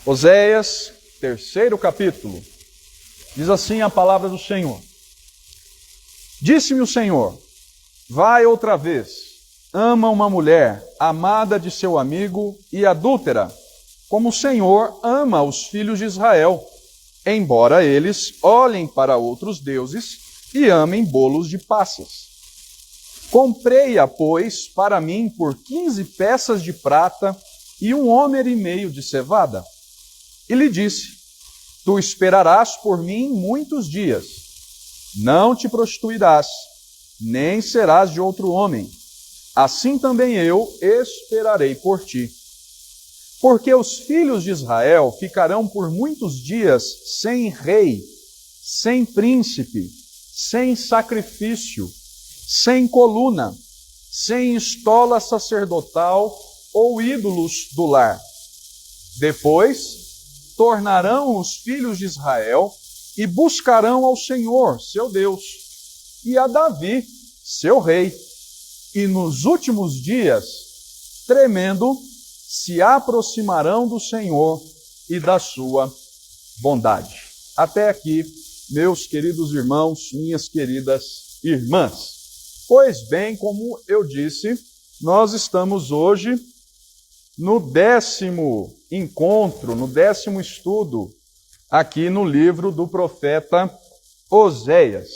Oséias, 3º capítulo. Diz assim a palavra do Senhor. Disse-me o Senhor, vai outra vez, ama uma mulher, amada de seu amigo e adúltera, como o Senhor ama os filhos de Israel, embora eles olhem para outros deuses e amem bolos de passas. Comprei-a, pois, para mim por 15 peças de prata e 1,5 homer de cevada. E lhe disse, tu esperarás por mim muitos dias. Não te prostituirás, nem serás de outro homem. Assim também eu esperarei por ti. Porque os filhos de Israel ficarão por muitos dias sem rei, sem príncipe, sem sacrifício, sem coluna, sem estola sacerdotal ou ídolos do lar. Depois tornarão os filhos de Israel e buscarão ao Senhor, seu Deus, e a Davi, seu rei. E nos últimos dias, tremendo, se aproximarão do Senhor e da sua bondade. Até aqui, meus queridos irmãos, minhas queridas irmãs. Pois bem, como eu disse, nós estamos hoje no 10º encontro, no 10º estudo, aqui no livro do profeta Oséias.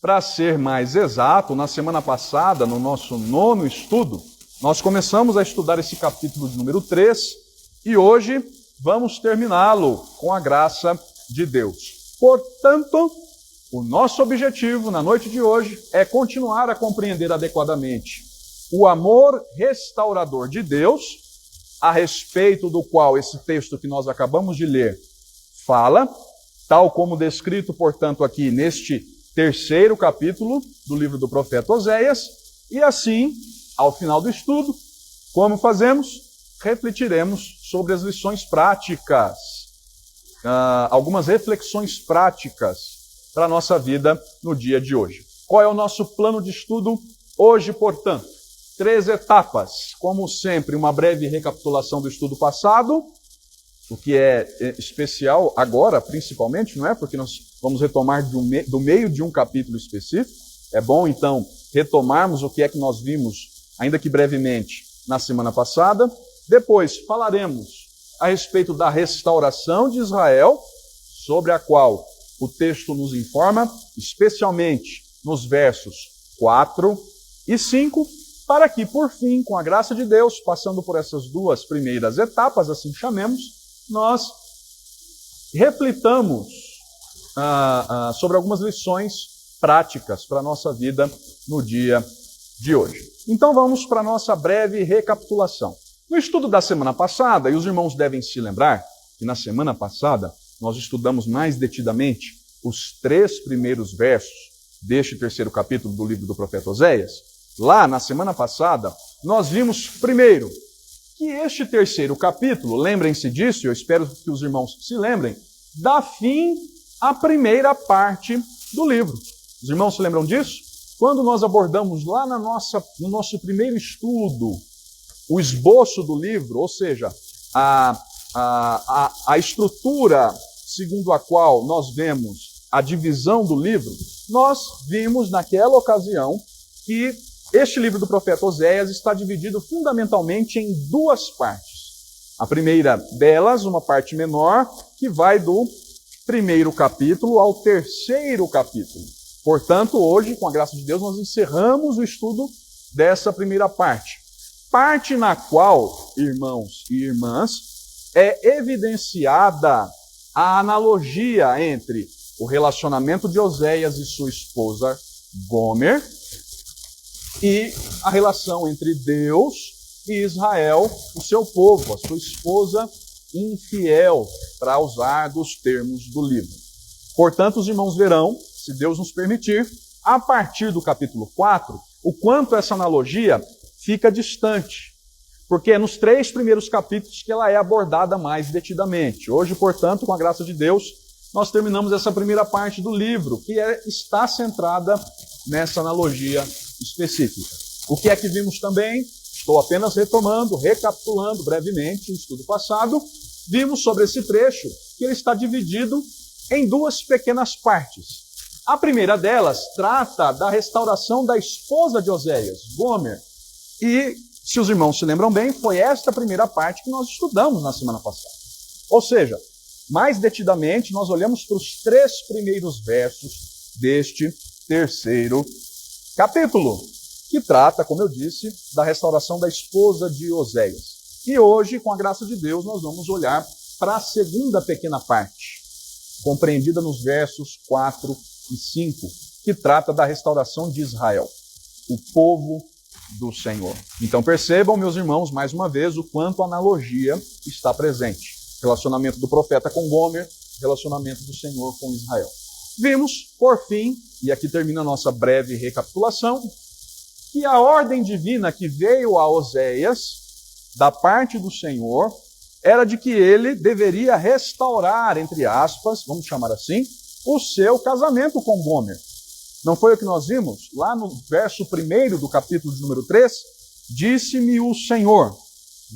Para ser mais exato, na semana passada, no nosso 9º estudo, nós começamos a estudar esse capítulo de número 3 e hoje vamos terminá-lo com a graça de Deus. Portanto, o nosso objetivo na noite de hoje é continuar a compreender adequadamente o amor restaurador de Deus, a respeito do qual esse texto que nós acabamos de ler fala, tal como descrito, portanto, aqui neste 3º capítulo do livro do profeta Oséias, e assim, ao final do estudo, como fazemos? Refletiremos sobre as lições práticas, algumas reflexões práticas para a nossa vida no dia de hoje. Qual é o nosso plano de estudo hoje, portanto? 3 etapas. Como sempre, uma breve recapitulação do estudo passado, o que é especial agora, principalmente, não é? Porque nós vamos retomar do meio de um capítulo específico. É bom, então, retomarmos o que é que nós vimos, ainda que brevemente, na semana passada. Depois, falaremos a respeito da restauração de Israel, sobre a qual o texto nos informa, especialmente nos versos 4 e 5, para que, por fim, com a graça de Deus, passando por essas 2 primeiras etapas, assim chamemos, nós reflitamos sobre algumas lições práticas para a nossa vida no dia de hoje. Então vamos para a nossa breve recapitulação. No estudo da semana passada, e os irmãos devem se lembrar que na semana passada nós estudamos mais detidamente os 3 primeiros versos deste 3º capítulo do livro do profeta Oséias. Lá, na semana passada, nós vimos primeiro que este 3º capítulo, lembrem-se disso, eu espero que os irmãos se lembrem, dá fim à primeira parte do livro. Os irmãos se lembram disso? Quando nós abordamos lá no nosso primeiro estudo, o esboço do livro, ou seja, a estrutura segundo a qual nós vemos a divisão do livro, nós vimos naquela ocasião que este livro do profeta Oséias está dividido fundamentalmente em 2 partes. A primeira delas, uma parte menor, que vai do 1º capítulo ao 3º capítulo. Portanto, hoje, com a graça de Deus, nós encerramos o estudo dessa primeira parte. Parte na qual, irmãos e irmãs, é evidenciada a analogia entre o relacionamento de Oséias e sua esposa Gomer e a relação entre Deus e Israel, o seu povo, a sua esposa infiel, para usar dos termos do livro. Portanto, os irmãos verão, se Deus nos permitir, a partir do capítulo 4, o quanto essa analogia fica distante, porque é nos 3 primeiros capítulos que ela é abordada mais detidamente. Hoje, portanto, com a graça de Deus, nós terminamos essa primeira parte do livro, que está centrada nessa analogia específica. O que é que vimos também? Estou apenas retomando, recapitulando brevemente o estudo passado. vimos sobre esse trecho que ele está dividido em duas pequenas partes. A primeira delas trata da restauração da esposa de Oséias, Gomer. E, se os irmãos se lembram bem, foi esta primeira parte que nós estudamos na semana passada. Ou seja, mais detidamente, nós olhamos para os 3 primeiros versos deste terceiro capítulo, que trata, como eu disse, da restauração da esposa de Oséias. E hoje, com a graça de Deus, nós vamos olhar para a segunda pequena parte, compreendida nos versos 4 e 5, que trata da restauração de Israel, o povo do Senhor. Então percebam, meus irmãos, mais uma vez, o quanto a analogia está presente. Relacionamento do profeta com Gomer, relacionamento do Senhor com Israel. Vimos, por fim, e aqui termina a nossa breve recapitulação, que a ordem divina que veio a Oséias, da parte do Senhor, era de que ele deveria restaurar, entre aspas, vamos chamar assim, o seu casamento com Gomer. Não foi o que nós vimos? Lá no verso 1 do capítulo de número 3, disse-me o Senhor,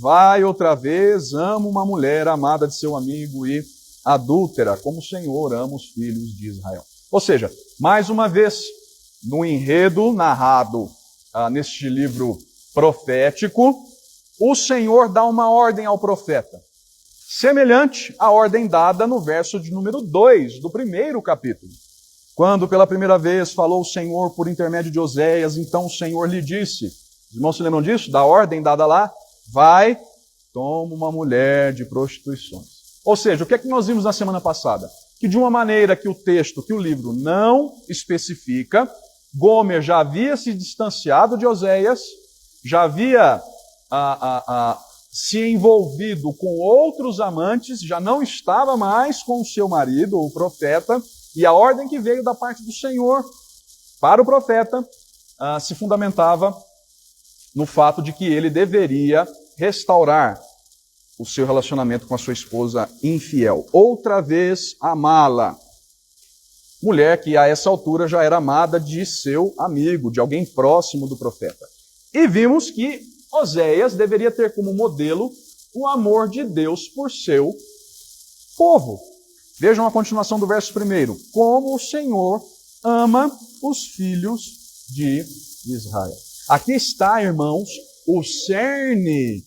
vai outra vez, amo uma mulher amada de seu amigo e adúltera, como o Senhor ama os filhos de Israel. Ou seja, mais uma vez, no enredo narrado neste livro profético, o Senhor dá uma ordem ao profeta, semelhante à ordem dada no verso de número 2 do primeiro capítulo. Quando pela primeira vez falou o Senhor por intermédio de Oséias, então o Senhor lhe disse, os irmãos se lembram disso? Da ordem dada lá, vai, toma uma mulher de prostituições. Ou seja, o que é que nós vimos na semana passada? Que de uma maneira que o texto, que o livro não especifica, Gomer já havia se distanciado de Oséias, já havia se envolvido com outros amantes, já não estava mais com o seu marido, o profeta, e a ordem que veio da parte do Senhor para o profeta se fundamentava no fato de que ele deveria restaurar o seu relacionamento com a sua esposa infiel. Outra vez, amá-la. Mulher que a essa altura já era amada de seu amigo, de alguém próximo do profeta. E vimos que Oséias deveria ter como modelo o amor de Deus por seu povo. Vejam a continuação do verso 1. Como o Senhor ama os filhos de Israel. Aqui está, irmãos, o cerne,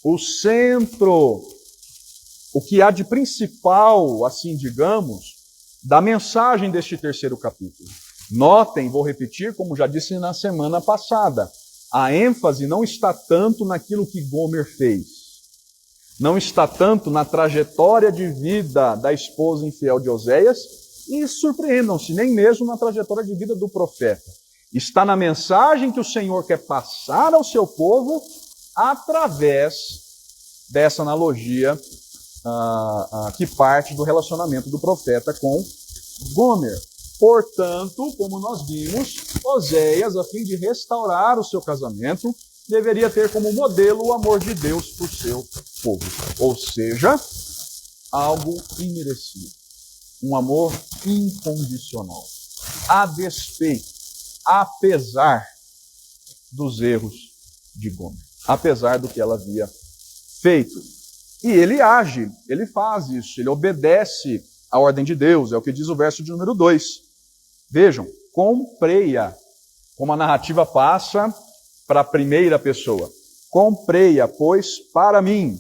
o centro, o que há de principal, assim digamos, da mensagem deste terceiro capítulo. Notem, vou repetir, como já disse na semana passada, a ênfase não está tanto naquilo que Gomer fez. Não está tanto na trajetória de vida da esposa infiel de Oséias, e surpreendam-se, nem mesmo na trajetória de vida do profeta. Está na mensagem que o Senhor quer passar ao seu povo através dessa analogia que parte do relacionamento do profeta com Gomer. Portanto, como nós vimos, Oséias, a fim de restaurar o seu casamento, deveria ter como modelo o amor de Deus por seu povo. Ou seja, algo imerecido. Um amor incondicional. A despeito, apesar dos erros de Gomer. Apesar do que ela havia feito. E ele age, ele faz isso, ele obedece à ordem de Deus. É o que diz o verso de número 2. Vejam, comprei-a, como a narrativa passa para a primeira pessoa. Comprei-a, pois, para mim,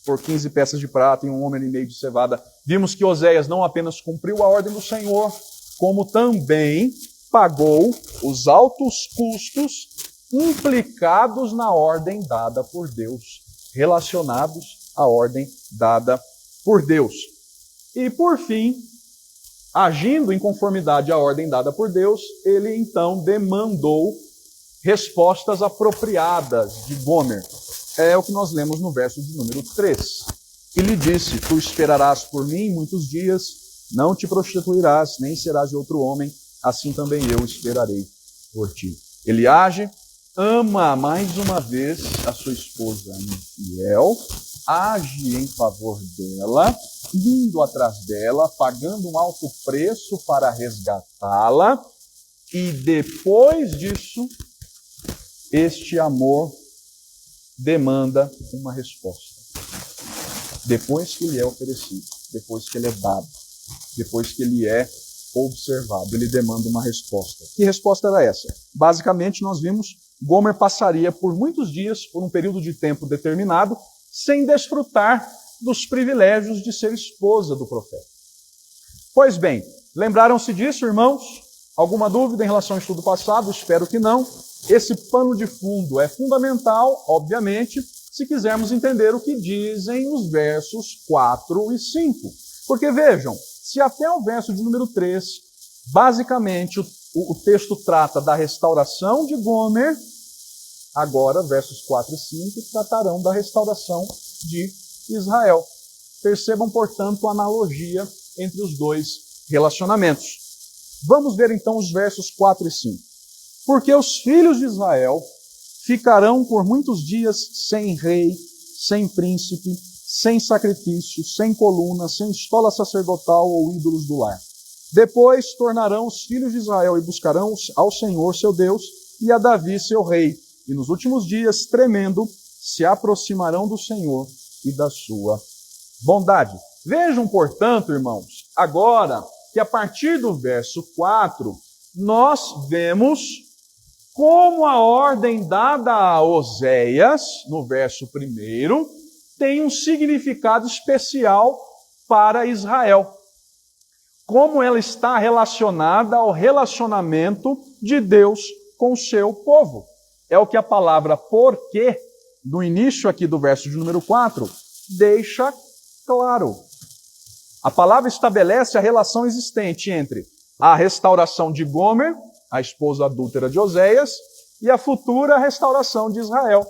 por 15 peças de prata e 1 homem e meio de cevada. Vimos que Oséias não apenas cumpriu a ordem do Senhor, como também pagou os altos custos implicados na ordem dada por Deus, relacionados à ordem dada por Deus. E, por fim, agindo em conformidade à ordem dada por Deus, ele então demandou respostas apropriadas de Gomer. É o que nós lemos no verso de número 3. E lhe disse, tu esperarás por mim muitos dias, não te prostituirás, nem serás de outro homem, assim também eu esperarei por ti. Ele age, ama mais uma vez a sua esposa infiel, age em favor dela, indo atrás dela, pagando um alto preço para resgatá-la, e depois disso, este amor demanda uma resposta. depois que ele é oferecido, depois que ele é dado, depois que ele é observado, ele demanda uma resposta. Que resposta era essa? Basicamente, nós vimos, Gomer passaria por muitos dias, por um período de tempo determinado, sem desfrutar dos privilégios de ser esposa do profeta. Pois bem, lembraram-se disso, irmãos? Alguma dúvida em relação ao estudo passado? Espero que não. Esse pano de fundo é fundamental, obviamente, se quisermos entender o que dizem os versos 4 e 5. Porque vejam, se até o verso de número 3, basicamente o texto trata da restauração de Gomer, agora versos 4 e 5 tratarão da restauração de Israel. Percebam, portanto, a analogia entre os dois relacionamentos. Vamos ver então os versos 4 e 5. Porque os filhos de Israel ficarão por muitos dias sem rei, sem príncipe, sem sacrifício, sem coluna, sem estola sacerdotal ou ídolos do lar. Depois tornarão os filhos de Israel e buscarão ao Senhor seu Deus e a Davi seu rei. E nos últimos dias, tremendo, se aproximarão do Senhor e da sua bondade. Vejam, portanto, irmãos, agora que a partir do verso 4, nós vemos como a ordem dada a Oséias, no verso 1, tem um significado especial para Israel. Como ela está relacionada ao relacionamento de Deus com o seu povo. É o que a palavra porque, no início aqui do verso de número 4, deixa claro. A palavra estabelece a relação existente entre a restauração de Gomer, a esposa adúltera de Oséias, e a futura restauração de Israel,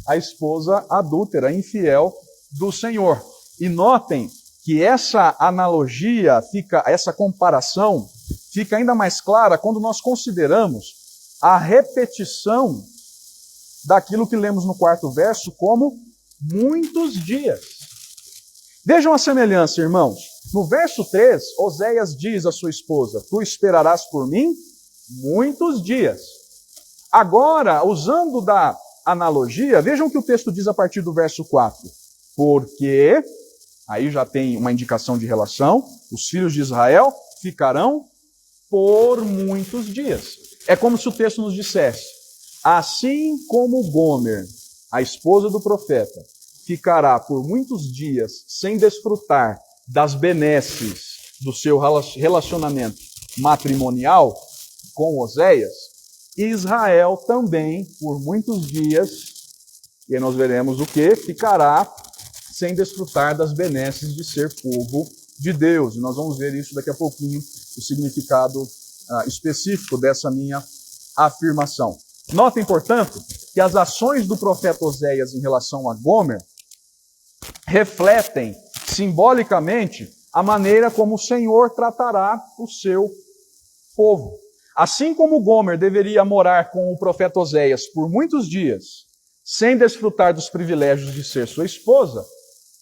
a esposa adúltera, infiel do Senhor. E notem que essa analogia, essa comparação, fica ainda mais clara quando nós consideramos a repetição daquilo que lemos no 4º verso como muitos dias. Vejam a semelhança, irmãos. No verso 3, Oséias diz à sua esposa, tu esperarás por mim muitos dias. Agora, usando da analogia, vejam o que o texto diz a partir do verso 4. Porque, aí já tem uma indicação de relação, os filhos de Israel ficarão por muitos dias. É como se o texto nos dissesse, assim como Gomer, a esposa do profeta, ficará por muitos dias sem desfrutar das benesses do seu relacionamento matrimonial com Oséias, Israel também, por muitos dias, e aí nós veremos o que, ficará sem desfrutar das benesses de ser povo de Deus. E nós vamos ver isso daqui a pouquinho, o significado específico dessa minha afirmação. Notem, portanto, que as ações do profeta Oséias em relação a Gomer refletem simbolicamente a maneira como o Senhor tratará o seu povo. Assim como Gomer deveria morar com o profeta Oséias por muitos dias, sem desfrutar dos privilégios de ser sua esposa,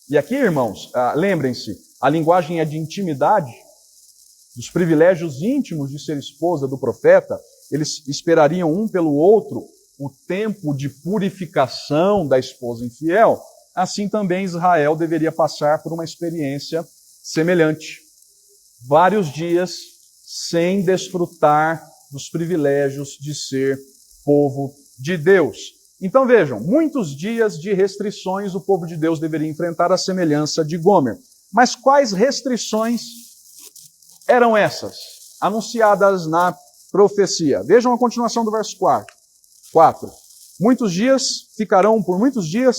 e aqui, irmãos, lembrem-se, a linguagem é de intimidade, dos privilégios íntimos de ser esposa do profeta, eles esperariam um pelo outro o tempo de purificação da esposa infiel, assim também Israel deveria passar por uma experiência semelhante. Vários dias sem desfrutar dos privilégios de ser povo de Deus. Então vejam, muitos dias de restrições o povo de Deus deveria enfrentar à semelhança de Gomer. Mas quais restrições eram essas, anunciadas na profecia? Vejam a continuação do verso 4. Muitos dias ficarão por muitos dias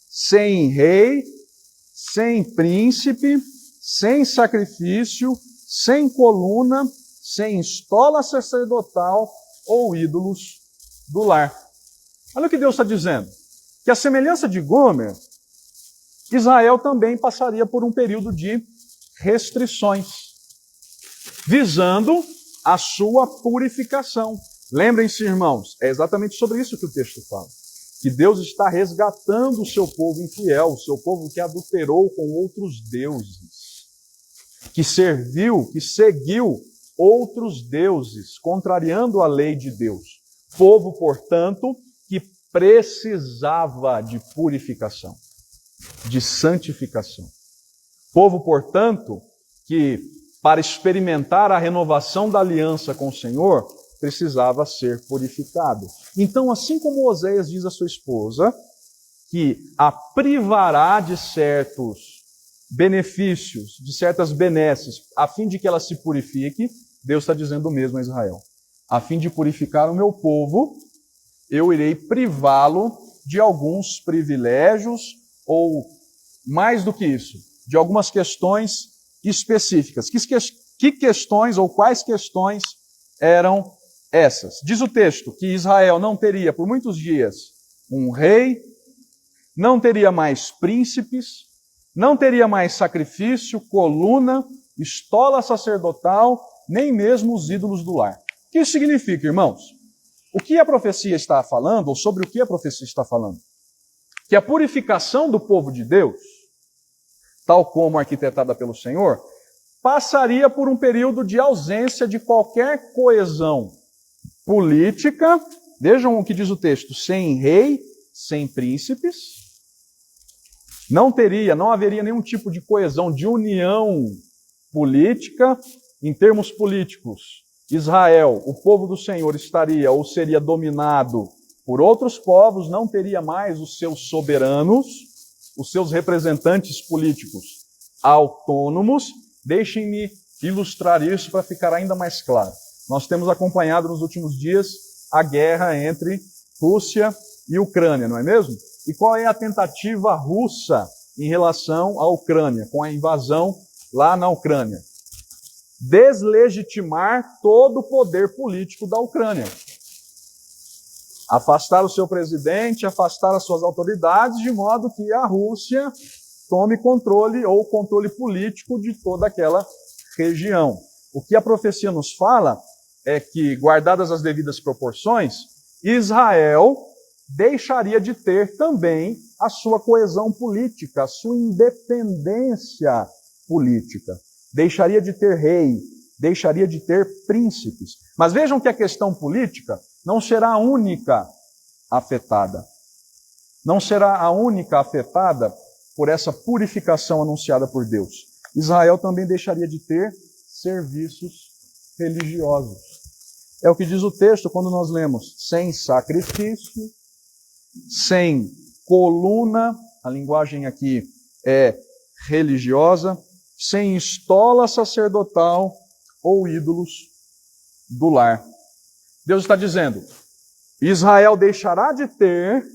sem rei, sem príncipe, sem sacrifício, sem coluna, sem estola sacerdotal ou ídolos do lar. Olha o que Deus está dizendo. Que a semelhança de Gomer, Israel também passaria por um período de restrições, visando a sua purificação. Lembrem-se, irmãos, é exatamente sobre isso que o texto fala. Que Deus está resgatando o seu povo infiel, o seu povo que adulterou com outros deuses, que serviu, que seguiu outros deuses, contrariando a lei de Deus. Povo, portanto, que precisava de purificação. de santificação. Povo, portanto, que para experimentar a renovação da aliança com o Senhor, precisava ser purificado. Então, assim como Oséias diz à sua esposa, que a privará de certos benefícios, de certas benesses, a fim de que ela se purifique, Deus está dizendo o mesmo a Israel. A fim de purificar o meu povo, eu irei privá-lo de alguns privilégios, ou mais do que isso, de algumas questões específicas. Que questões ou quais questões eram essas? Diz o texto que Israel não teria por muitos dias um rei, não teria mais príncipes, não teria mais sacrifício, coluna, estola sacerdotal, nem mesmo os ídolos do lar. O que isso significa, irmãos? O que a profecia está falando, ou sobre o que a profecia está falando? Que a purificação do povo de Deus, tal como arquitetada pelo Senhor, passaria por um período de ausência de qualquer coesão política. Vejam o que diz o texto: sem rei, sem príncipes. Não haveria nenhum tipo de coesão, de união política. Em termos políticos, Israel, o povo do Senhor, estaria ou seria dominado por outros povos, não teria mais os seus soberanos, os seus representantes políticos autônomos. Deixem-me ilustrar isso para ficar ainda mais claro. Nós temos acompanhado nos últimos dias a guerra entre Rússia e Ucrânia, não é mesmo? E qual é a tentativa russa em relação à Ucrânia, com a invasão lá na Ucrânia? Deslegitimar todo o poder político da Ucrânia. Afastar o seu presidente, afastar as suas autoridades, de modo que a Rússia tome controle ou controle político de toda aquela região. O que a profecia nos fala é que, guardadas as devidas proporções, Israel deixaria de ter também a sua coesão política, a sua independência política. Deixaria de ter rei, deixaria de ter príncipes. Mas vejam que a questão política não será a única afetada. Não será a única afetada por essa purificação anunciada por Deus. Israel também deixaria de ter serviços religiosos. É o que diz o texto quando nós lemos: sem sacrifício, sem coluna, a linguagem aqui é religiosa, sem estola sacerdotal ou ídolos do lar. Deus está dizendo: Israel deixará de ter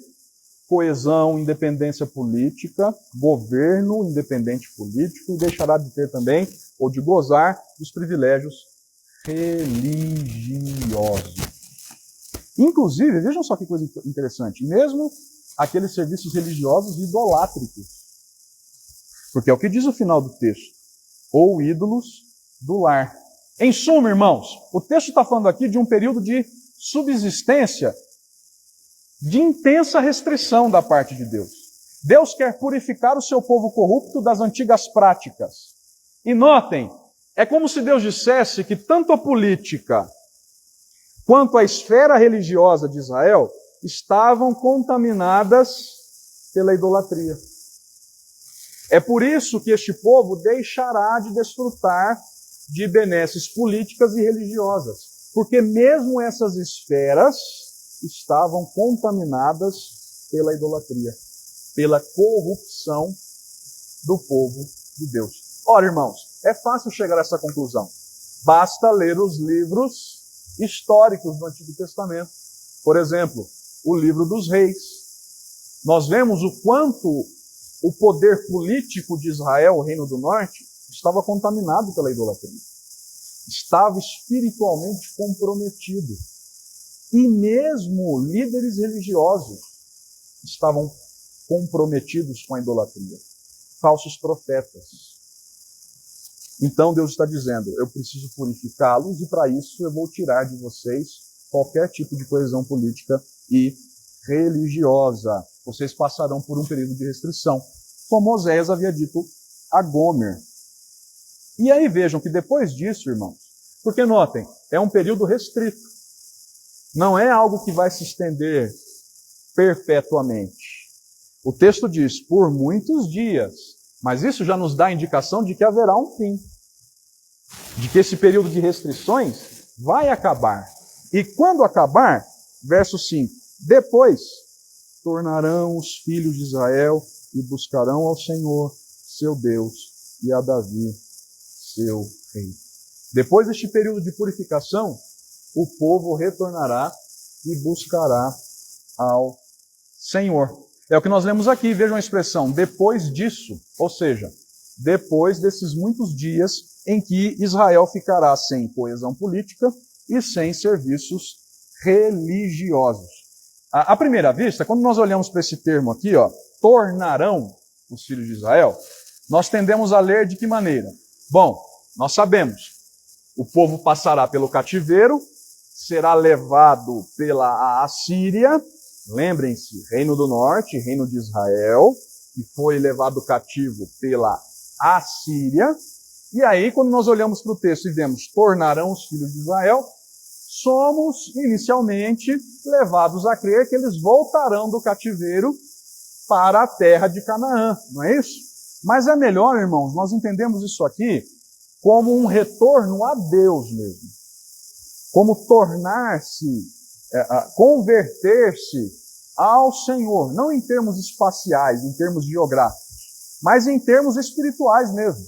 coesão, independência política, governo independente político, e deixará de ter também, ou de gozar, dos privilégios religiosos. Inclusive, vejam só que coisa interessante, mesmo aqueles serviços religiosos idolátricos. Porque é o que diz o final do texto: ou ídolos do lar. Em suma, irmãos, o texto está falando aqui de um período de subsistência, de intensa restrição da parte de Deus. Deus quer purificar o seu povo corrupto das antigas práticas. E notem, é como se Deus dissesse que tanto a política quanto a esfera religiosa de Israel estavam contaminadas pela idolatria. É por isso que este povo deixará de desfrutar de benesses políticas e religiosas, porque mesmo essas esferas estavam contaminadas pela idolatria, pela corrupção do povo de Deus. Ora, irmãos, é fácil chegar a essa conclusão. Basta ler os livros históricos do Antigo Testamento. Por exemplo, o livro dos Reis. Nós vemos o quanto o poder político de Israel, o Reino do Norte, estava contaminado pela idolatria. Estava espiritualmente comprometido. E mesmo líderes religiosos estavam comprometidos com a idolatria. Falsos profetas. Então Deus está dizendo: eu preciso purificá-los e para isso eu vou tirar de vocês qualquer tipo de coesão política e religiosa. Vocês passarão por um período de restrição, como Oséias havia dito a Gomer. E aí vejam que depois disso, irmãos, porque notem, é um período restrito. Não é algo que vai se estender perpetuamente. O texto diz, por muitos dias. Mas isso já nos dá a indicação de que haverá um fim. De que esse período de restrições vai acabar. E quando acabar, verso 5, depois tornarão os filhos de Israel e buscarão ao Senhor, seu Deus, e a Davi, seu rei. Depois deste período de purificação, o povo retornará e buscará ao Senhor. É o que nós lemos aqui, vejam a expressão, depois disso, ou seja, depois desses muitos dias em que Israel ficará sem coesão política e sem serviços religiosos. À primeira vista, quando nós olhamos para esse termo aqui, tornarão os filhos de Israel, nós tendemos a ler de que maneira? Bom, nós sabemos, o povo passará pelo cativeiro, será levado pela Assíria, lembrem-se, Reino do Norte, Reino de Israel, que foi levado cativo pela Assíria. E aí, quando nós olhamos para o texto e vemos, tornarão os filhos de Israel, somos inicialmente levados a crer que eles voltarão do cativeiro para a terra de Canaã, não é isso? Mas é melhor, irmãos, nós entendemos isso aqui como um retorno a Deus mesmo. Como tornar-se, converter-se ao Senhor, não em termos espaciais, em termos geográficos, mas em termos espirituais mesmo.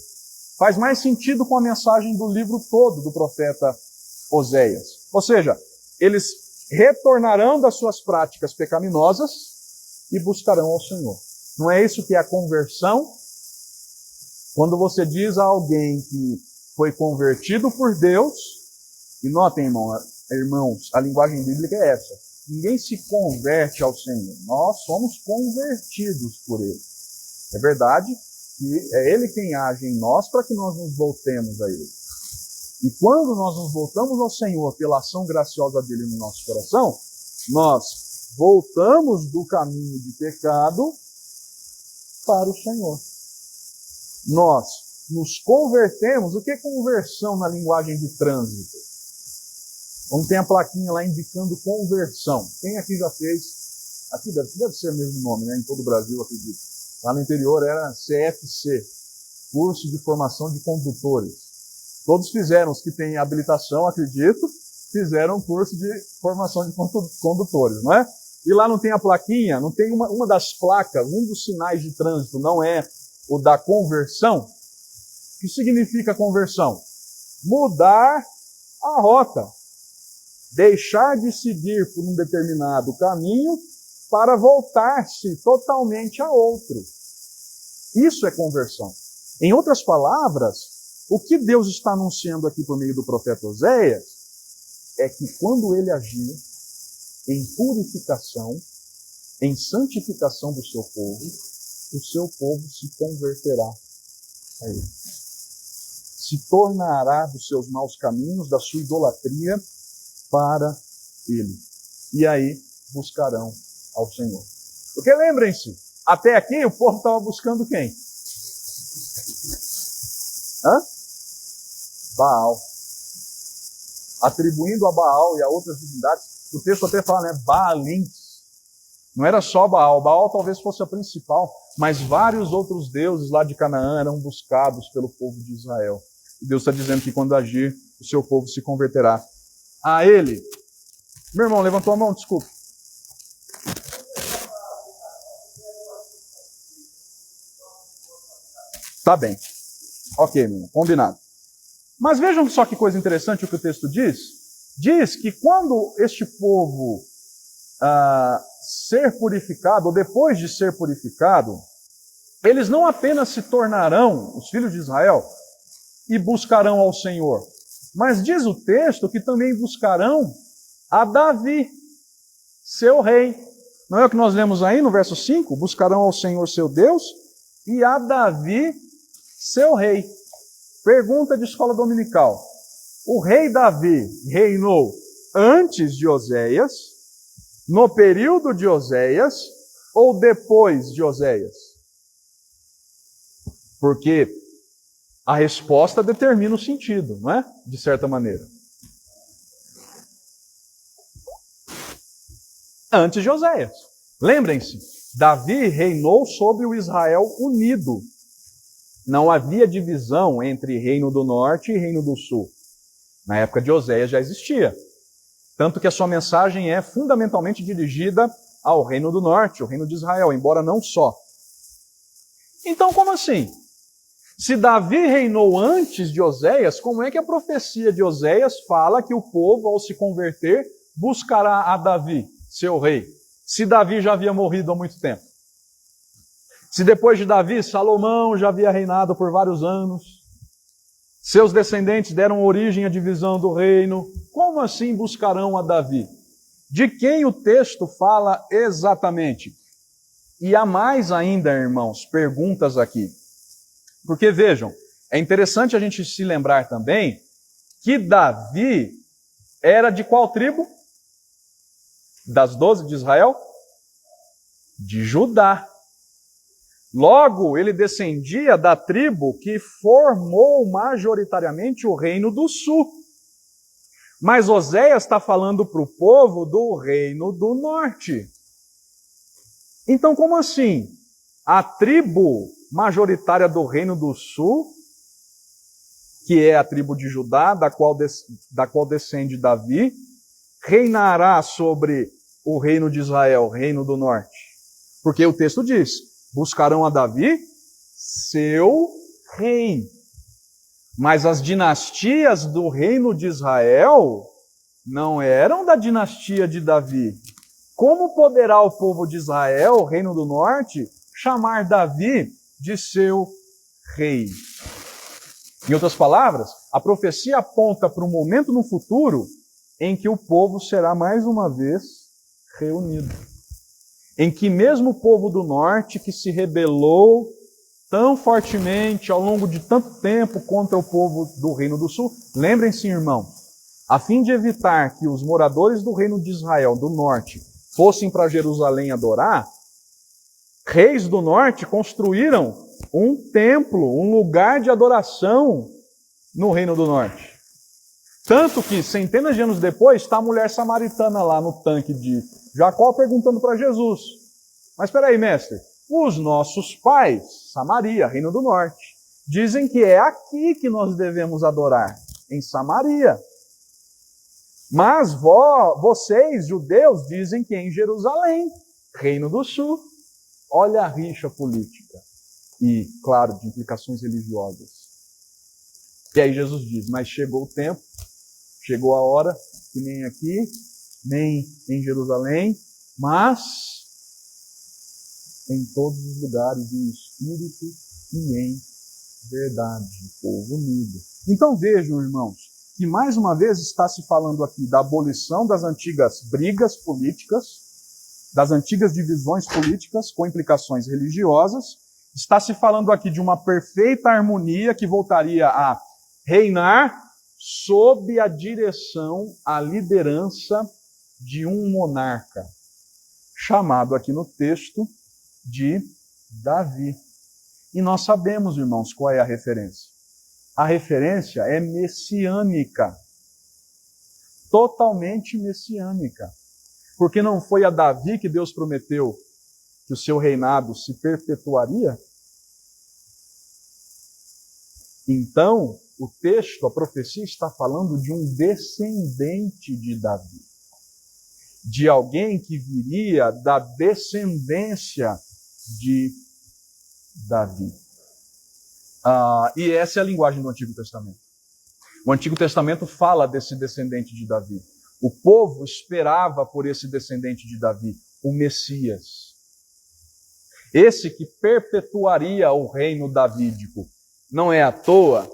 Faz mais sentido com a mensagem do livro todo do profeta Oséias. Ou seja, eles retornarão das suas práticas pecaminosas e buscarão ao Senhor. Não é isso que é a conversão? Quando você diz a alguém que foi convertido por Deus, e notem, irmãos, a linguagem bíblica é essa. Ninguém se converte ao Senhor. Nós somos convertidos por Ele. É verdade que é Ele quem age em nós para que nós nos voltemos a Ele. E quando nós nos voltamos ao Senhor pela ação graciosa dele no nosso coração, nós voltamos do caminho de pecado para o Senhor. Nós nos convertemos. O que é conversão na linguagem de trânsito? Não tem a plaquinha lá indicando conversão. Quem aqui já fez? Aqui deve ser o mesmo nome, né? Em todo o Brasil, acredito. Lá no interior era CFC, Curso de Formação de Condutores. Todos fizeram, os que têm habilitação, acredito, fizeram curso de formação de condutores, não é? E lá não tem a plaquinha, não tem uma das placas, um dos sinais de trânsito não é o da conversão. O que significa conversão? Mudar a rota. Deixar de seguir por um determinado caminho para voltar-se totalmente a outro. Isso é conversão. Em outras palavras, o que Deus está anunciando aqui por meio do profeta Oséias é que quando ele agir em purificação, em santificação do seu povo se converterá a ele. Se tornará dos seus maus caminhos, da sua idolatria para ele. E aí buscarão ao Senhor. Porque lembrem-se, até aqui o povo estava buscando quem? Baal. Atribuindo a Baal e a outras divindades, o texto até fala, né? Baalins. Não era só Baal. Baal talvez fosse a principal, mas vários outros deuses lá de Canaã eram buscados pelo povo de Israel. E Deus está dizendo que quando agir, o seu povo se converterá a ele. Meu irmão, levantou a mão, desculpe. Tá bem. Ok, meu irmão, combinado. Mas vejam só que coisa interessante o que o texto diz. Diz que quando este povo ser purificado, ou depois de ser purificado, eles não apenas se tornarão os filhos de Israel e buscarão ao Senhor, mas diz o texto que também buscarão a Davi, seu rei. Não é o que nós lemos aí no verso 5? Buscarão ao Senhor seu Deus e a Davi, seu rei. Pergunta de escola dominical. O rei Davi reinou antes de Oséias, no período de Oséias ou depois de Oséias? Porque a resposta determina o sentido, não é? De certa maneira. Antes de Oséias. Lembrem-se, Davi reinou sobre o Israel unido. Não havia divisão entre Reino do Norte e Reino do Sul. Na época de Oséias já existia. Tanto que a sua mensagem é fundamentalmente dirigida ao Reino do Norte, o Reino de Israel, embora não só. Então, como assim? Se Davi reinou antes de Oséias, como é que a profecia de Oséias fala que o povo, ao se converter, buscará a Davi, seu rei? Se Davi já havia morrido há muito tempo. Se depois de Davi, Salomão já havia reinado por vários anos, seus descendentes deram origem à divisão do reino, como assim buscarão a Davi? De quem o texto fala exatamente? E há mais ainda, irmãos, perguntas aqui. Porque vejam, é interessante a gente se lembrar também que Davi era de qual tribo? Das 12 de Israel? De Judá. Logo, ele descendia da tribo que formou majoritariamente o Reino do Sul. Mas Oséias está falando para o povo do Reino do Norte. Então, como assim? A tribo majoritária do Reino do Sul, que é a tribo de Judá, da qual descende Davi, reinará sobre o Reino de Israel, Reino do Norte. Porque o texto diz, buscarão a Davi, seu rei. Mas as dinastias do Reino de Israel não eram da dinastia de Davi. Como poderá o povo de Israel, o Reino do Norte, chamar Davi de seu rei? Em outras palavras, a profecia aponta para um momento no futuro em que o povo será mais uma vez reunido. Em que mesmo o povo do norte, que se rebelou tão fortemente ao longo de tanto tempo contra o povo do Reino do Sul, lembrem-se, irmão, a fim de evitar que os moradores do Reino de Israel, do norte, fossem para Jerusalém adorar, reis do norte construíram um templo, um lugar de adoração no Reino do Norte. Tanto que, centenas de anos depois, está a mulher samaritana lá no tanque de Jacó perguntando para Jesus, mas espera aí, mestre, os nossos pais, Samaria, Reino do Norte, dizem que é aqui que nós devemos adorar, em Samaria. Mas vocês, judeus, dizem que é em Jerusalém, Reino do Sul. Olha a rixa política e, claro, de implicações religiosas. E aí Jesus diz, mas chegou o tempo, chegou a hora, que nem aqui, nem em Jerusalém, mas em todos os lugares, em espírito e em verdade, povo unido. Então vejam, irmãos, que mais uma vez está se falando aqui da abolição das antigas brigas políticas, das antigas divisões políticas com implicações religiosas. Está se falando aqui de uma perfeita harmonia que voltaria a reinar sob a direção, a liderança de um monarca, chamado aqui no texto de Davi. E nós sabemos, irmãos, qual é a referência. A referência é messiânica, totalmente messiânica. Porque não foi a Davi que Deus prometeu que o seu reinado se perpetuaria? Então, o texto, a profecia está falando de um descendente de Davi. De alguém que viria da descendência de Davi. E essa é a linguagem do Antigo Testamento. O Antigo Testamento fala desse descendente de Davi. O povo esperava por esse descendente de Davi, o Messias. Esse que perpetuaria o reino davídico. Não é à toa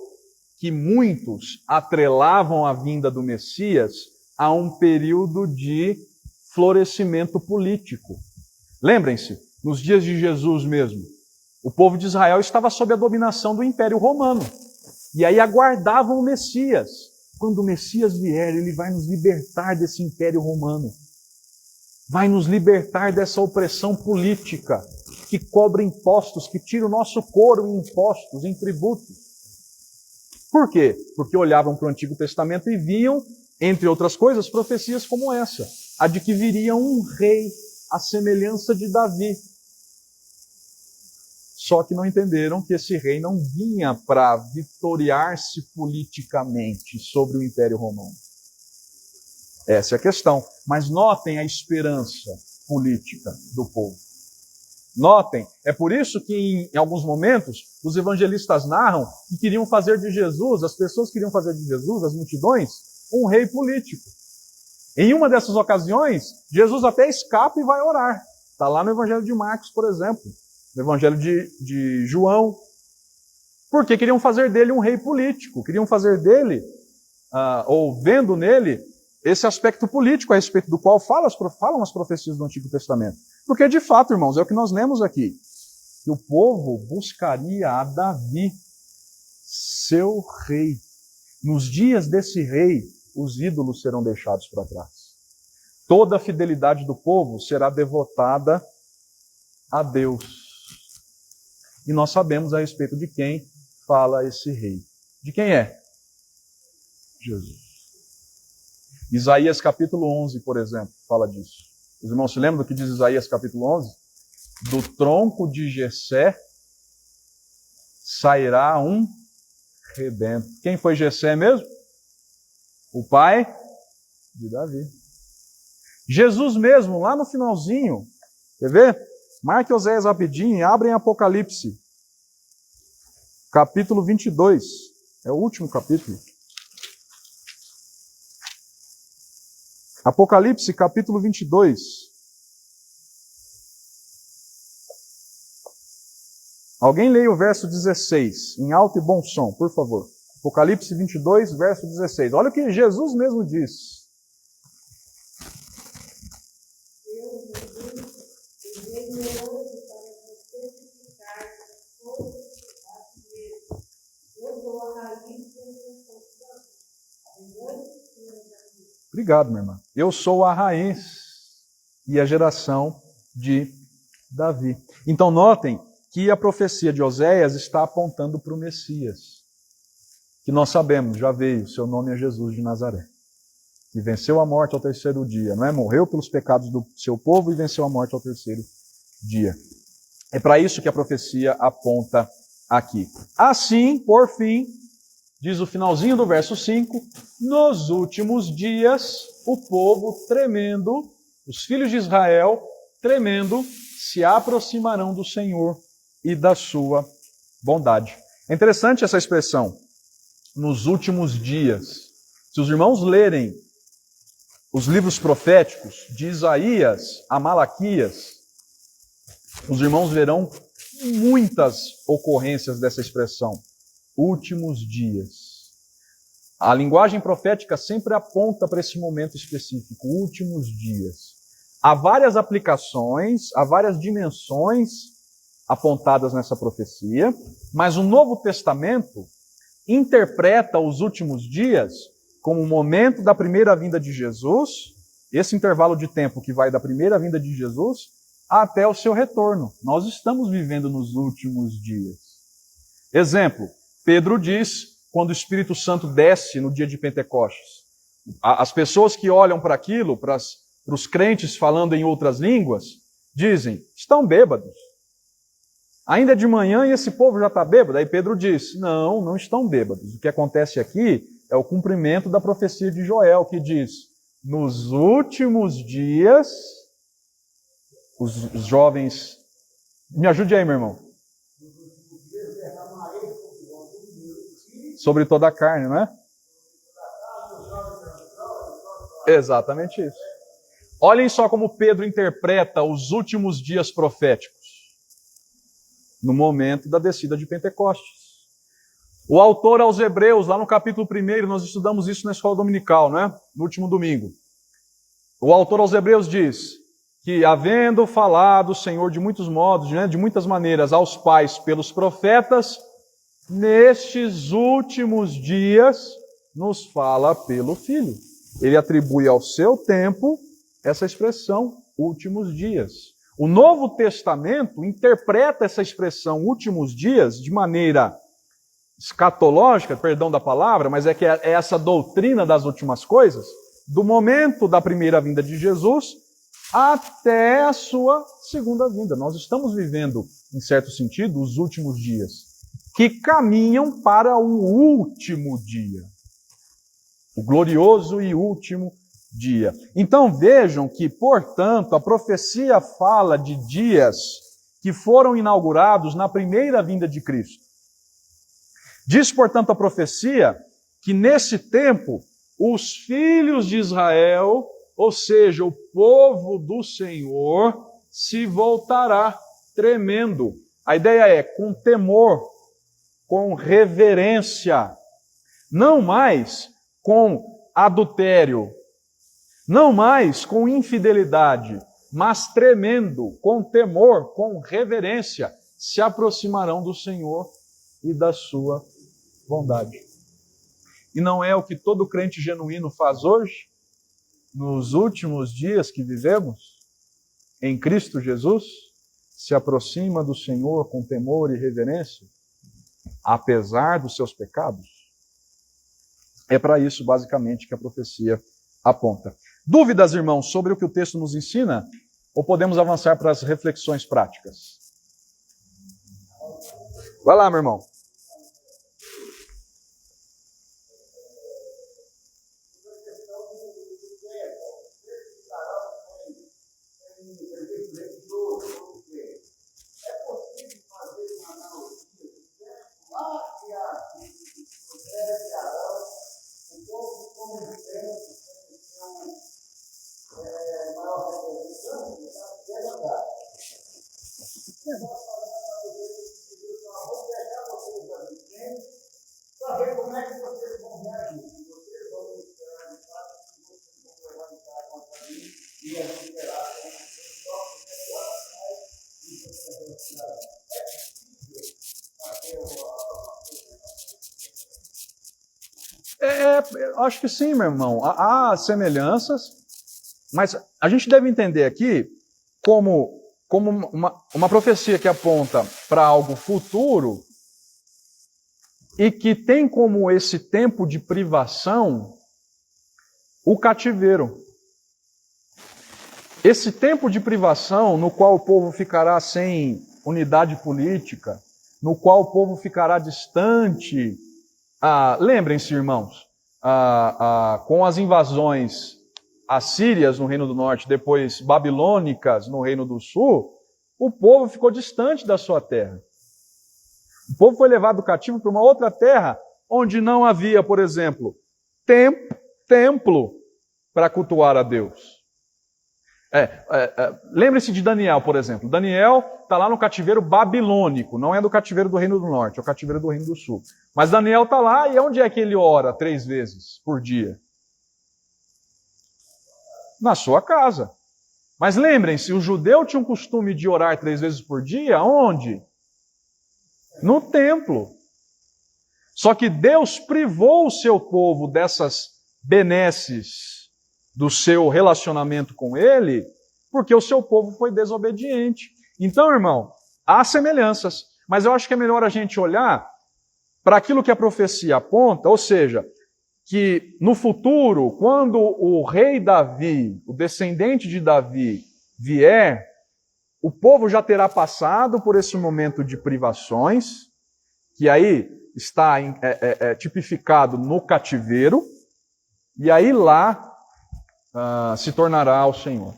que muitos atrelavam a vinda do Messias a um período de florescimento político. Lembrem-se, nos dias de Jesus mesmo, o povo de Israel estava sob a dominação do Império Romano. E aí aguardavam o Messias. Quando o Messias vier, ele vai nos libertar desse Império Romano. Vai nos libertar dessa opressão política que cobra impostos, que tira o nosso couro em impostos, em tributos. Por quê? Porque olhavam para o Antigo Testamento e viam, entre outras coisas, profecias como essa. A de que viria um rei, à semelhança de Davi, Só que não entenderam que esse rei não vinha para vitoriar-se politicamente sobre o Império Romano. Essa é a questão. Mas notem a esperança política do povo. Notem, é por isso que em alguns momentos os evangelistas narram que queriam fazer de Jesus, as pessoas queriam fazer de Jesus, as multidões, um rei político. Em uma dessas ocasiões, Jesus até escapa e vai orar. Está lá no Evangelho de Marcos, por exemplo, no Evangelho de João. Porque queriam fazer dele um rei político, queriam fazer dele, ou vendo nele, esse aspecto político a respeito do qual falam as profecias do Antigo Testamento. Porque, de fato, irmãos, é o que nós lemos aqui, que o povo buscaria a Davi, seu rei. Nos dias desse rei, os ídolos serão deixados para trás. Toda a fidelidade do povo será devotada a Deus. E nós sabemos a respeito de quem fala esse rei. De quem é? Jesus. Isaías capítulo 11, por exemplo, fala disso. Os irmãos se lembram do que diz Isaías capítulo 11? Do tronco de Jessé sairá um rebento. Quem foi Jessé mesmo? O pai de Davi. Jesus mesmo, lá no finalzinho, quer ver? Marque Oséias rapidinho e abrem Apocalipse. Capítulo 22. É o último capítulo. Apocalipse, capítulo 22. Alguém leia o verso 16, em alto e bom som, por favor. Apocalipse 22, verso 16. Olha o que Jesus mesmo diz. Obrigado, minha irmã. Eu sou a raiz e a geração de Davi. Então notem que a profecia de Oséias está apontando para o Messias, que nós sabemos, já veio, seu nome é Jesus de Nazaré, que venceu a morte ao terceiro dia, não é? Morreu pelos pecados do seu povo e venceu a morte ao terceiro dia. É para isso que a profecia aponta aqui. Assim, por fim, diz o finalzinho do verso 5, nos últimos dias, o povo tremendo, os filhos de Israel, tremendo, se aproximarão do Senhor e da sua bondade. É interessante essa expressão, nos últimos dias. Se os irmãos lerem os livros proféticos, de Isaías a Malaquias, os irmãos verão muitas ocorrências dessa expressão. Últimos dias. A linguagem profética sempre aponta para esse momento específico, últimos dias. Há várias aplicações, há várias dimensões apontadas nessa profecia, mas o Novo Testamento interpreta os últimos dias como o momento da primeira vinda de Jesus, esse intervalo de tempo que vai da primeira vinda de Jesus até o seu retorno. Nós estamos vivendo nos últimos dias. Exemplo, Pedro diz, quando o Espírito Santo desce no dia de Pentecostes, as pessoas que olham para aquilo, para os crentes falando em outras línguas, dizem, estão bêbados. Ainda é de manhã e esse povo já está bêbado. Aí Pedro diz, não estão bêbados. O que acontece aqui é o cumprimento da profecia de Joel, que diz, nos últimos dias, os jovens... Me ajude aí, meu irmão. Sobre toda a carne, não é? Exatamente isso. Olhem só como Pedro interpreta os últimos dias proféticos no momento da descida de Pentecostes. O autor aos Hebreus, lá no capítulo 1, nós estudamos isso na escola dominical, não é? No último domingo. O autor aos Hebreus diz que, havendo falado o Senhor de muitos modos, né, de muitas maneiras, aos pais pelos profetas, nestes últimos dias nos fala pelo Filho. Ele atribui ao seu tempo essa expressão, últimos dias. O Novo Testamento interpreta essa expressão, últimos dias, de maneira escatológica, perdão da palavra, mas é essa doutrina das últimas coisas, do momento da primeira vinda de Jesus até a sua segunda vinda. Nós estamos vivendo, em certo sentido, os últimos dias, que caminham para o último dia. O glorioso e último dia. Então vejam que, portanto, a profecia fala de dias que foram inaugurados na primeira vinda de Cristo. Diz, portanto, a profecia que nesse tempo os filhos de Israel, ou seja, o povo do Senhor, se voltará tremendo. A ideia é com temor, com reverência, não mais com adultério, não mais com infidelidade, mas tremendo, com temor, com reverência, se aproximarão do Senhor e da sua bondade. E não é o que todo crente genuíno faz hoje, nos últimos dias que vivemos, em Cristo Jesus, se aproxima do Senhor com temor e reverência, apesar dos seus pecados? É para isso, basicamente, que a profecia aponta. Dúvidas, irmãos, sobre o que o texto nos ensina? Ou podemos avançar para as reflexões práticas? Vai lá, meu irmão. Acho que sim, meu irmão. Há semelhanças, mas a gente deve entender aqui como uma profecia que aponta para algo futuro e que tem como esse tempo de privação o cativeiro. Esse tempo de privação no qual o povo ficará sem unidade política, no qual o povo ficará distante. Lembrem-se, irmãos, com as invasões assírias no Reino do Norte, depois babilônicas no Reino do Sul, o povo ficou distante da sua terra. O povo foi levado cativo para uma outra terra, onde não havia, por exemplo, templo para cultuar a Deus. Lembre-se de Daniel, por exemplo. Daniel está lá no cativeiro babilônico, não é do cativeiro do Reino do Norte, é o cativeiro do Reino do Sul. Mas Daniel está lá e onde é que ele ora 3 vezes por dia? Na sua casa. Mas lembrem-se, o judeu tinha um costume de orar 3 vezes por dia, onde? No templo. Só que Deus privou o seu povo dessas benesses do seu relacionamento com Ele, porque o seu povo foi desobediente. Então, irmão, há semelhanças, mas eu acho que é melhor a gente olhar para aquilo que a profecia aponta, ou seja, que no futuro, quando o rei Davi, o descendente de Davi, vier, o povo já terá passado por esse momento de privações, que aí está tipificado no cativeiro, e aí lá se tornará ao Senhor.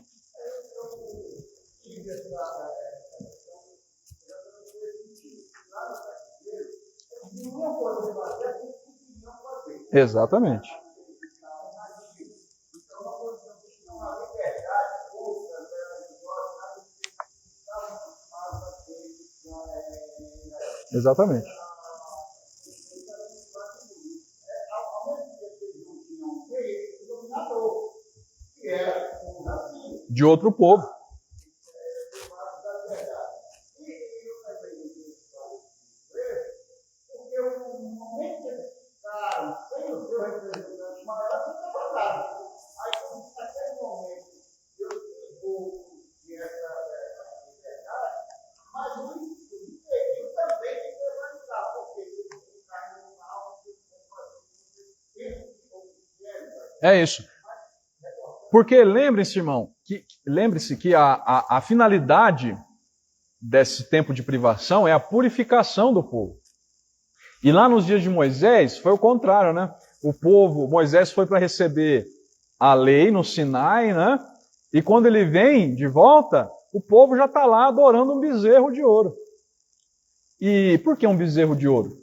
Exatamente. Exatamente. De outro povo. É isso. Porque lembrem-se, irmão, lembre-se que a finalidade desse tempo de privação é a purificação do povo. E lá nos dias de Moisés foi o contrário, né? Moisés foi para receber a lei no Sinai, né? E quando ele vem de volta, o povo já está lá adorando um bezerro de ouro. E por que um bezerro de ouro?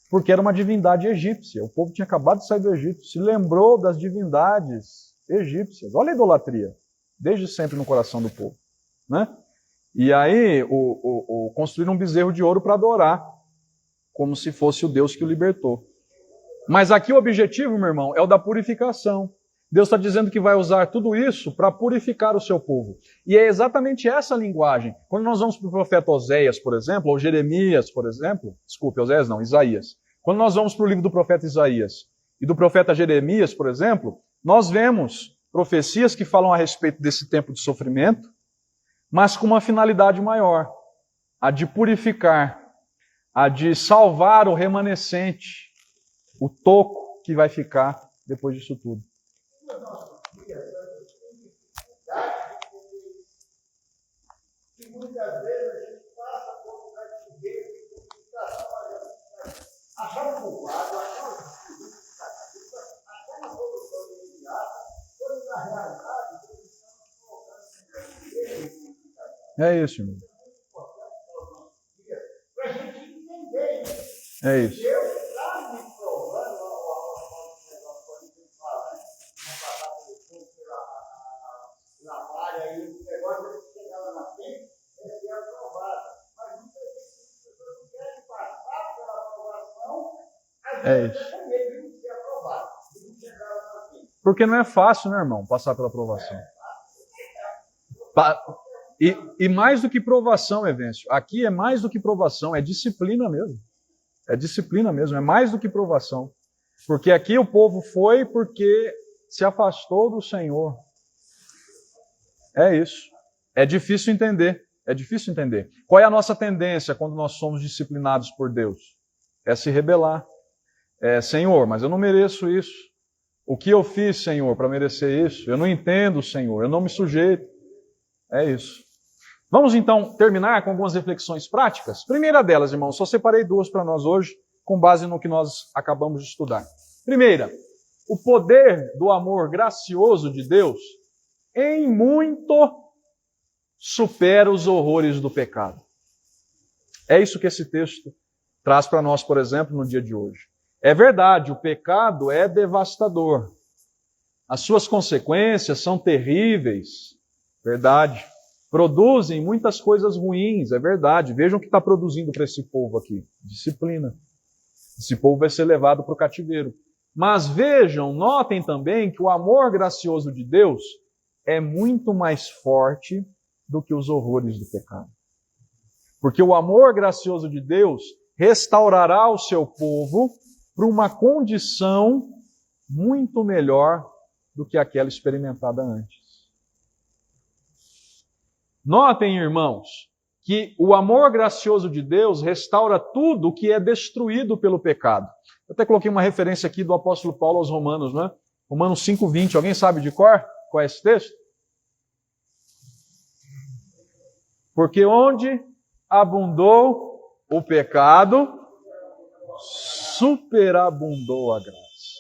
Porque era uma divindade egípcia. O povo tinha acabado de sair do Egito, se lembrou das divindades egípcias. Olha a idolatria, desde sempre no coração do povo, né? E aí construíram um bezerro de ouro para adorar, como se fosse o Deus que o libertou. Mas aqui o objetivo, meu irmão, é o da purificação. Deus está dizendo que vai usar tudo isso para purificar o seu povo. E é exatamente essa linguagem. Quando nós vamos para o profeta Oséias, por exemplo, ou Jeremias, por exemplo, desculpe, Oséias não, Isaías. Quando nós vamos para o livro do profeta Isaías e do profeta Jeremias, por exemplo, nós vemos profecias que falam a respeito desse tempo de sofrimento, mas com uma finalidade maior, a de purificar, a de salvar o remanescente, o toco que vai ficar depois disso tudo. E muitas vezes a gente passa por um cativeiro de purificação, achar um culpado, achar uma solução imediata, quando na realidade eles estão colocando em cativeiro. É isso, irmão. Para a gente entender isso. É isso. Deus está me provando, quando ele fala, né? Não passar pela malha e o negócio de chegar lá na frente é ser aprovado. Mas muitas vezes as pessoas não querem passar pela aprovação, às vezes é com medo de não ser aprovado, de não chegar lá na frente. Porque não é fácil, né, irmão, passar pela aprovação. E mais do que provação, Evêncio, aqui é mais do que provação, é disciplina mesmo. É disciplina mesmo, é mais do que provação. Porque aqui o povo foi porque se afastou do Senhor. É isso. É difícil entender. É difícil entender. Qual é a nossa tendência quando nós somos disciplinados por Deus? É se rebelar. É, Senhor, mas eu não mereço isso. O que eu fiz, Senhor, para merecer isso? Eu não entendo, Senhor, eu não me sujeito. É isso. Vamos então terminar com algumas reflexões práticas. Primeira delas, irmãos, só separei duas para nós hoje, com base no que nós acabamos de estudar. Primeira, o poder do amor gracioso de Deus em muito supera os horrores do pecado. É isso que esse texto traz para nós, por exemplo, no dia de hoje. É verdade, o pecado é devastador. As suas consequências são terríveis. Verdade. Produzem muitas coisas ruins, é verdade. Vejam o que está produzindo para esse povo aqui. Disciplina. Esse povo vai ser levado para o cativeiro. Mas vejam, notem também que o amor gracioso de Deus é muito mais forte do que os horrores do pecado. Porque o amor gracioso de Deus restaurará o seu povo para uma condição muito melhor do que aquela experimentada antes. Notem, irmãos, que o amor gracioso de Deus restaura tudo o que é destruído pelo pecado. Eu até coloquei uma referência aqui do apóstolo Paulo aos Romanos, né? Romanos 5:20. Alguém sabe de cor? Qual é esse texto? Porque onde abundou o pecado, superabundou a graça.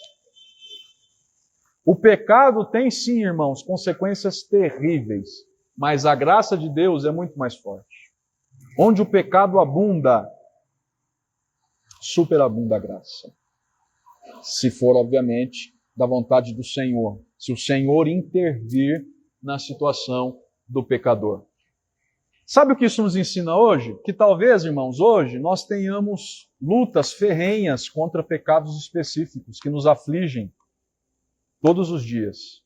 O pecado tem sim, irmãos, consequências terríveis, mas a graça de Deus é muito mais forte. Onde o pecado abunda, superabunda a graça. Se for, obviamente, da vontade do Senhor. Se o Senhor intervir na situação do pecador. Sabe o que isso nos ensina hoje? Que talvez, irmãos, hoje nós tenhamos lutas ferrenhas contra pecados específicos que nos afligem todos os dias.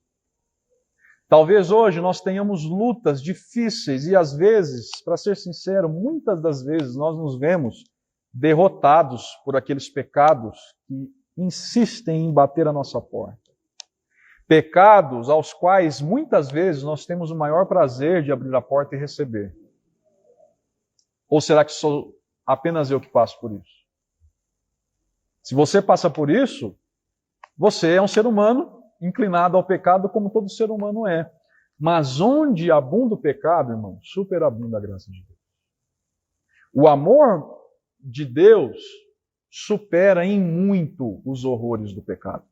Talvez hoje nós tenhamos lutas difíceis e às vezes, para ser sincero, muitas das vezes nós nos vemos derrotados por aqueles pecados que insistem em bater a nossa porta. Pecados aos quais muitas vezes nós temos o maior prazer de abrir a porta e receber. Ou será que sou apenas eu que passo por isso? Se você passa por isso, você é um ser humano inclinado ao pecado como todo ser humano é. Mas onde abunda o pecado, irmão, superabunda a graça de Deus. O amor de Deus supera em muito os horrores do pecado.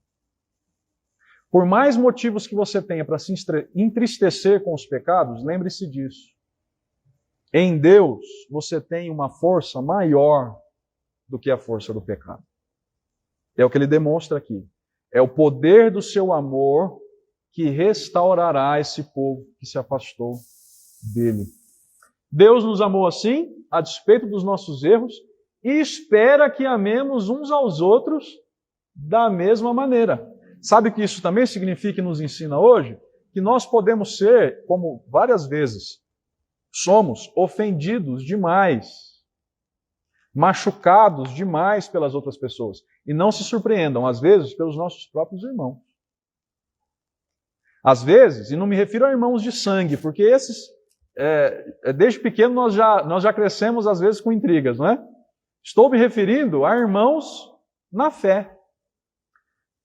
Por mais motivos que você tenha para se entristecer com os pecados, lembre-se disso. Em Deus, você tem uma força maior do que a força do pecado. É o que ele demonstra aqui. É o poder do seu amor que restaurará esse povo que se afastou dele. Deus nos amou assim, a despeito dos nossos erros, e espera que amemos uns aos outros da mesma maneira. Sabe o que isso também significa e nos ensina hoje? Que nós podemos ser, como várias vezes somos, ofendidos demais, machucados demais pelas outras pessoas. E não se surpreendam, às vezes, pelos nossos próprios irmãos. Às vezes, e não me refiro a irmãos de sangue, porque esses, desde pequeno nós já crescemos, às vezes, com intrigas, não é? Estou me referindo a irmãos na fé.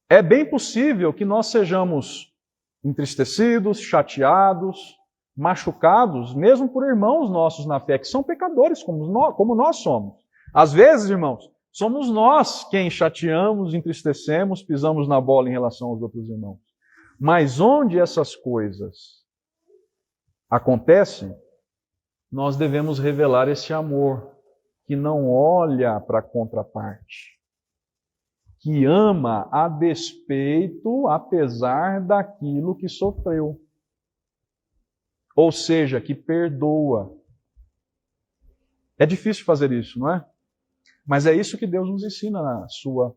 É bem possível que nós sejamos entristecidos, chateados, machucados, mesmo por irmãos nossos na fé, que são pecadores, como nós somos. Às vezes, irmãos, somos nós quem chateamos, entristecemos, pisamos na bola em relação aos outros irmãos. Mas onde essas coisas acontecem, nós devemos revelar esse amor que não olha para a contraparte, que ama a despeito, apesar daquilo que sofreu. Ou seja, que perdoa. É difícil fazer isso, não é? Mas é isso que Deus nos ensina na sua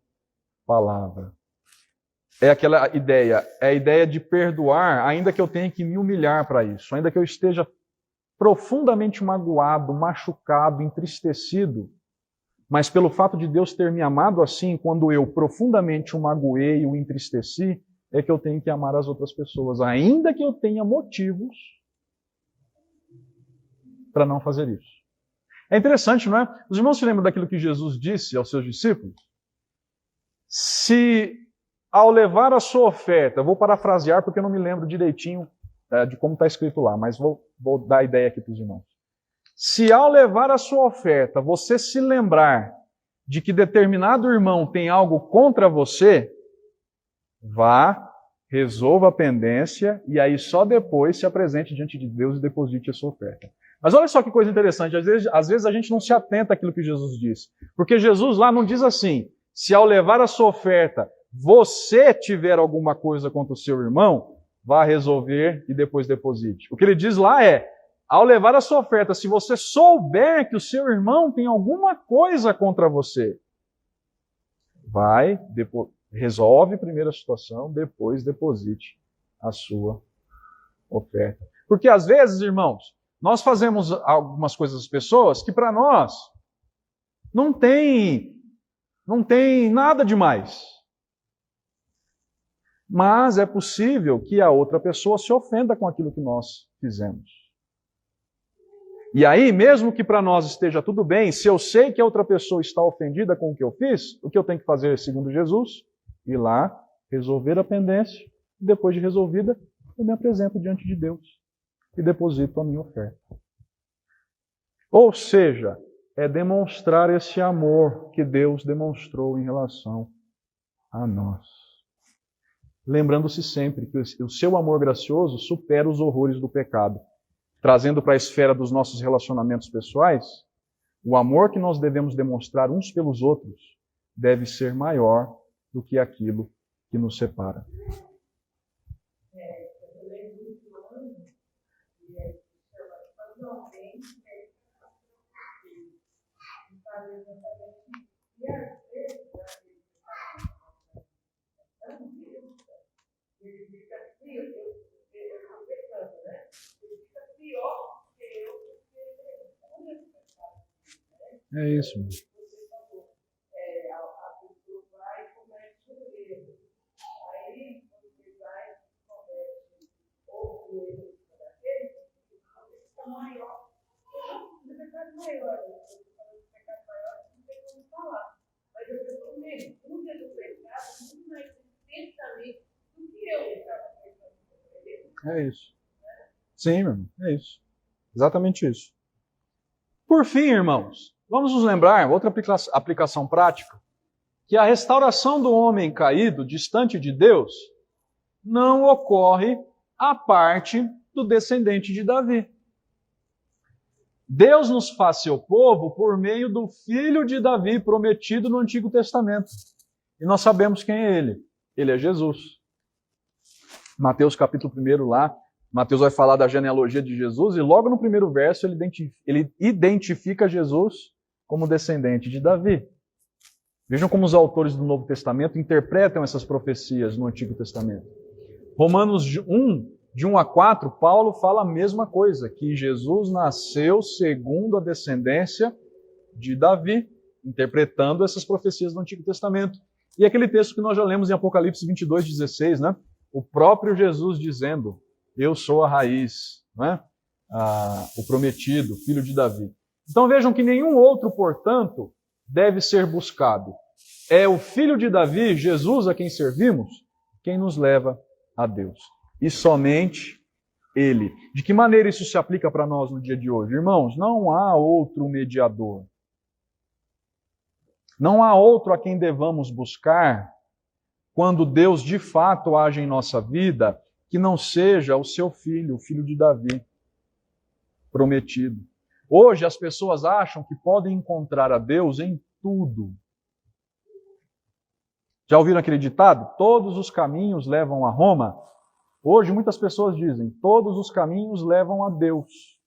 palavra. É aquela ideia, é a ideia de perdoar, ainda que eu tenha que me humilhar para isso, ainda que eu esteja profundamente magoado, machucado, entristecido, mas pelo fato de Deus ter me amado assim, quando eu profundamente o magoei, o entristeci, é que eu tenho que amar as outras pessoas, ainda que eu tenha motivos para não fazer isso. É interessante, não é? Os irmãos se lembram daquilo que Jesus disse aos seus discípulos? Se ao levar a sua oferta, vou parafrasear porque eu não me lembro direitinho de como está escrito lá, mas vou dar a ideia aqui para os irmãos. Se ao levar a sua oferta, você se lembrar de que determinado irmão tem algo contra você, vá, resolva a pendência e aí só depois se apresente diante de Deus e deposite a sua oferta. Mas olha só que coisa interessante, às vezes a gente não se atenta àquilo que Jesus disse. Porque Jesus lá não diz assim, se ao levar a sua oferta, você tiver alguma coisa contra o seu irmão, vá resolver e depois deposite. O que ele diz lá é, ao levar a sua oferta, se você souber que o seu irmão tem alguma coisa contra você, vai, resolve primeiro a situação, depois deposite a sua oferta. Porque às vezes, irmãos, nós fazemos algumas coisas às pessoas que para nós não tem nada demais. Mas é possível que a outra pessoa se ofenda com aquilo que nós fizemos. E aí, mesmo que para nós esteja tudo bem, se eu sei que a outra pessoa está ofendida com o que eu fiz, o que eu tenho que fazer, segundo Jesus? Ir lá, resolver a pendência, e depois de resolvida, eu me apresento diante de Deus e deposito a minha oferta. Ou seja, é demonstrar esse amor que Deus demonstrou em relação a nós. Lembrando-se sempre que o seu amor gracioso supera os horrores do pecado. Trazendo para a esfera dos nossos relacionamentos pessoais, o amor que nós devemos demonstrar uns pelos outros deve ser maior do que aquilo que nos separa. É isso, mano. É isso. Sim, meu irmão, é isso. Exatamente isso. Por fim, irmãos, vamos nos lembrar, outra aplicação prática, que a restauração do homem caído, distante de Deus, não ocorre à parte do descendente de Davi. Deus nos faz seu povo por meio do filho de Davi prometido no Antigo Testamento. E nós sabemos quem é ele. Ele é Jesus. Mateus capítulo 1 lá, Mateus vai falar da genealogia de Jesus e logo no primeiro verso ele identifica Jesus como descendente de Davi. Vejam como os autores do Novo Testamento interpretam essas profecias no Antigo Testamento. Romanos 1, de 1 a 4, Paulo fala a mesma coisa, que Jesus nasceu segundo a descendência de Davi, interpretando essas profecias do Antigo Testamento. E aquele texto que nós já lemos em Apocalipse 22, 16, né? O próprio Jesus dizendo, eu sou a raiz, né? O prometido, filho de Davi. Então vejam que nenhum outro, portanto, deve ser buscado. É o filho de Davi, Jesus, a quem servimos, quem nos leva a Deus. E somente Ele. De que maneira isso se aplica para nós no dia de hoje? Irmãos, não há outro mediador. Não há outro a quem devamos buscar quando Deus de fato age em nossa vida, que não seja o seu filho, o filho de Davi, prometido. Hoje as pessoas acham que podem encontrar a Deus em tudo. Já ouviram aquele ditado? Todos os caminhos levam a Roma. Hoje muitas pessoas dizem, todos os caminhos levam a Deus.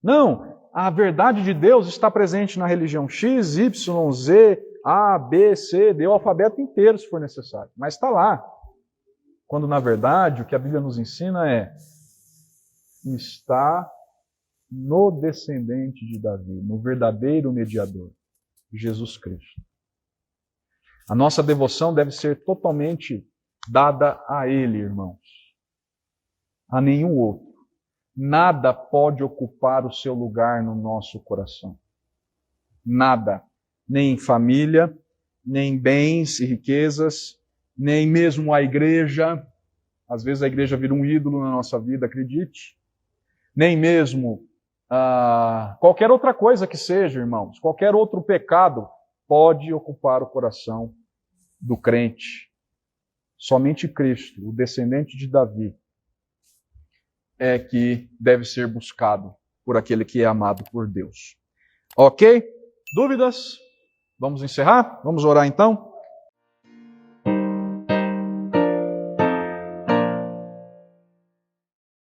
Não, a verdade de Deus está presente na religião X, Y, Z, A, B, C, D, o alfabeto inteiro se for necessário. Mas está lá. Quando na verdade o que a Bíblia nos ensina está no descendente de Davi, no verdadeiro mediador, Jesus Cristo. A nossa devoção deve ser totalmente dada a Ele, irmãos. A nenhum outro. Nada pode ocupar o seu lugar no nosso coração. Nada. Nem família, nem bens e riquezas, nem mesmo a igreja. Às vezes a igreja vira um ídolo na nossa vida, acredite. Nem mesmo qualquer outra coisa que seja, irmãos. Qualquer outro pecado pode ocupar o coração do crente. Somente Cristo, o descendente de Davi, é que deve ser buscado por aquele que é amado por Deus. Ok? Dúvidas? Vamos encerrar? Vamos orar então?